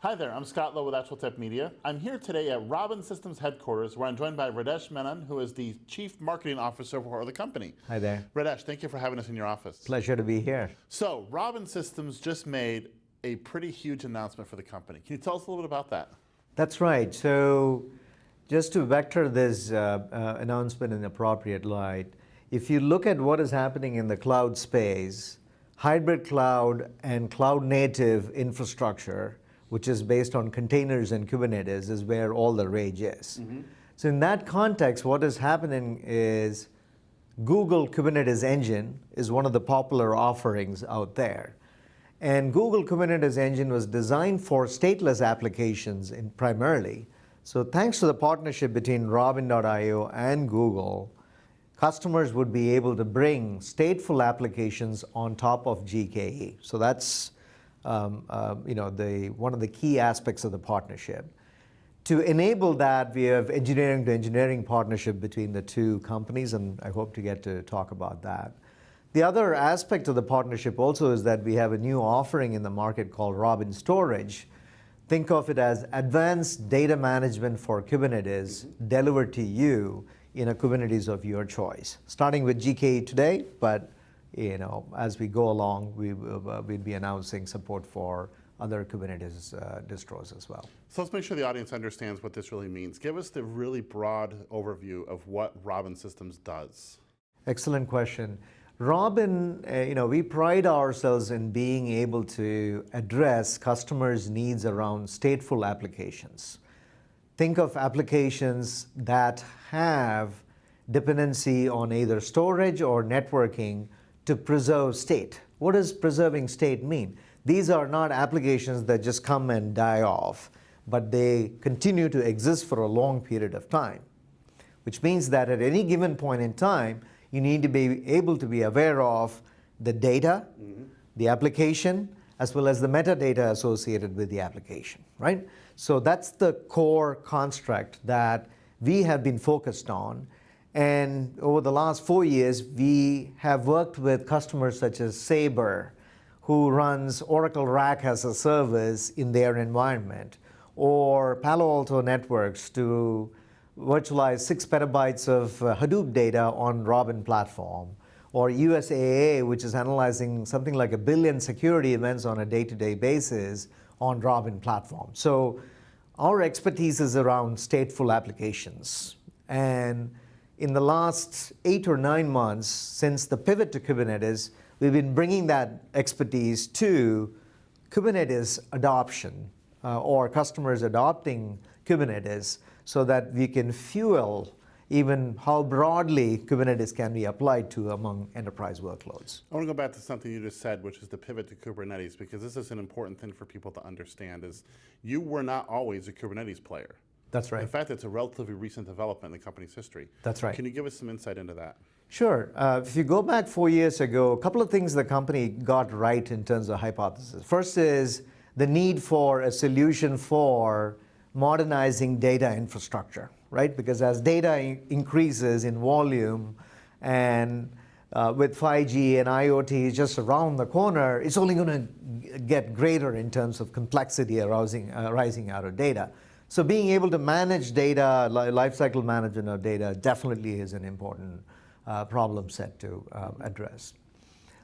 Hi there, I'm Scott Lowe with ActualTech Media. I'm here today at Robin Systems headquarters, where I'm joined by Radhesh Menon, who is the Chief Marketing Officer for the company. Hi there. Radhesh, thank you for having us in your office. Pleasure to be here. So, Robin Systems just made a pretty huge announcement for the company. Can you tell us a little bit about that? That's right. So, just to vector this announcement in appropriate light, if you look at what is happening in the cloud space, hybrid cloud and cloud native infrastructure, which is based on containers and Kubernetes, is where all the rage is. Mm-hmm. So in that context, what is happening is Google Kubernetes Engine is one of the popular offerings out there. And Google Kubernetes Engine was designed for stateless applications primarily. So thanks to the partnership between Robin.io and Google, customers would be able to bring stateful applications on top of GKE. So that's one of the key aspects of the partnership. To enable that, we have engineering to engineering partnership between the two companies, and I hope to get to talk about that. The other aspect of the partnership also is that we have a new offering in the market called Robin Storage. Think of it as advanced data management for Kubernetes delivered to you in a Kubernetes of your choice, starting with GKE today, but as we go along, we'll be announcing support for other Kubernetes distros as well. So let's make sure the audience understands what this really means. Give us the really broad overview of what Robin Systems does. Excellent question. Robin, we pride ourselves in being able to address customers' needs around stateful applications. Think of applications that have dependency on either storage or networking to preserve state. What does preserving state mean? These are not applications that just come and die off, but they continue to exist for a long period of time, which means that at any given point in time, you need to be able to be aware of the data, the application, as well as the metadata associated with the application, right? So that's the core construct that we have been focused on. And over the last 4 years, we have worked with customers such as Sabre, who runs Oracle RAC as a service in their environment, or Palo Alto Networks to virtualize 6 petabytes of Hadoop data on Robin platform, or USAA, which is analyzing something like 1 billion security events on a day-to-day basis on Robin platform. So our expertise is around stateful applications. And in the last 8 or 9 months, since the pivot to Kubernetes, we've been bringing that expertise to Kubernetes adoption, or customers adopting Kubernetes, so that we can fuel even how broadly Kubernetes can be applied to among enterprise workloads. I want to go back to something you just said, which is the pivot to Kubernetes, because this is an important thing for people to understand, is you were not always a Kubernetes player. That's right. In fact, it's a relatively recent development in the company's history. That's right. Can you give us some insight into that? Sure. If you go back 4 years ago, a couple of things the company got right in terms of hypothesis. First is the need for a solution for modernizing data infrastructure, right? Because as data increases in volume and with 5G and IoT just around the corner, it's only going to get greater in terms of complexity arising out of data. So being able to manage data, lifecycle management of data, definitely is an important problem set to address.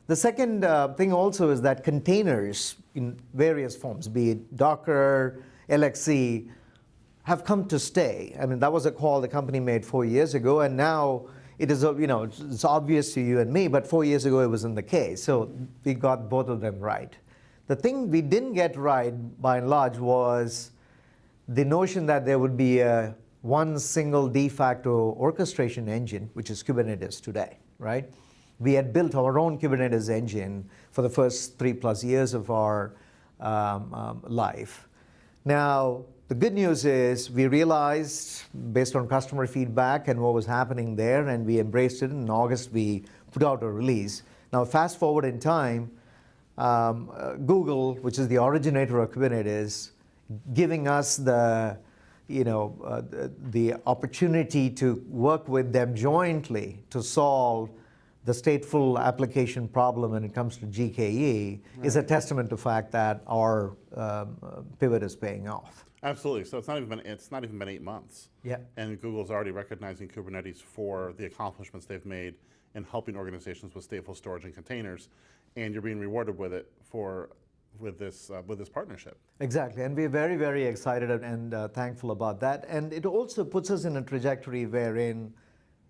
The second thing also is that containers in various forms, be it Docker, LXC, have come to stay. I mean, that was a call the company made 4 years ago, and now it is, it's obvious to you and me, but 4 years ago it wasn't the case. So we got both of them right. The thing we didn't get right, by and large, was the notion that there would be one single de facto orchestration engine, which is Kubernetes today, right? We had built our own Kubernetes engine for the first 3+ years of our life. Now, the good news is we realized, based on customer feedback and what was happening there, and we embraced it. In August, we put out a release. Now, fast forward in time, Google, which is the originator of Kubernetes, giving us the opportunity to work with them jointly to solve the stateful application problem when it comes to GKE is a testament to the fact that our pivot is paying off. Absolutely. So it's not even been 8 months. Yeah. And Google's already recognizing Kubernetes for the accomplishments they've made in helping organizations with stateful storage and containers, and you're being rewarded with it with this partnership. Exactly, and we're very, very excited and thankful about that. And it also puts us in a trajectory wherein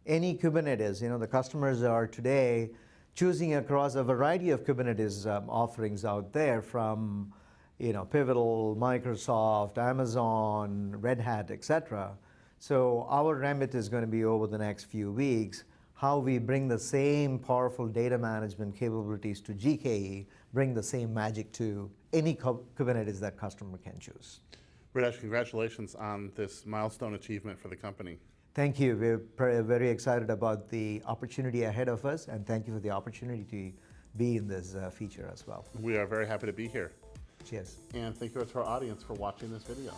any Kubernetes, the customers are today choosing across a variety of Kubernetes offerings out there from, Pivotal, Microsoft, Amazon, Red Hat, etc. So our remit is going to be over the next few weeks how we bring the same powerful data management capabilities to GKE, bring the same magic to any Kubernetes that customer can choose. Radhesh, congratulations on this milestone achievement for the company. Thank you. We're very excited about the opportunity ahead of us, and thank you for the opportunity to be in this feature as well. We are very happy to be here. Cheers. And thank you to our audience for watching this video.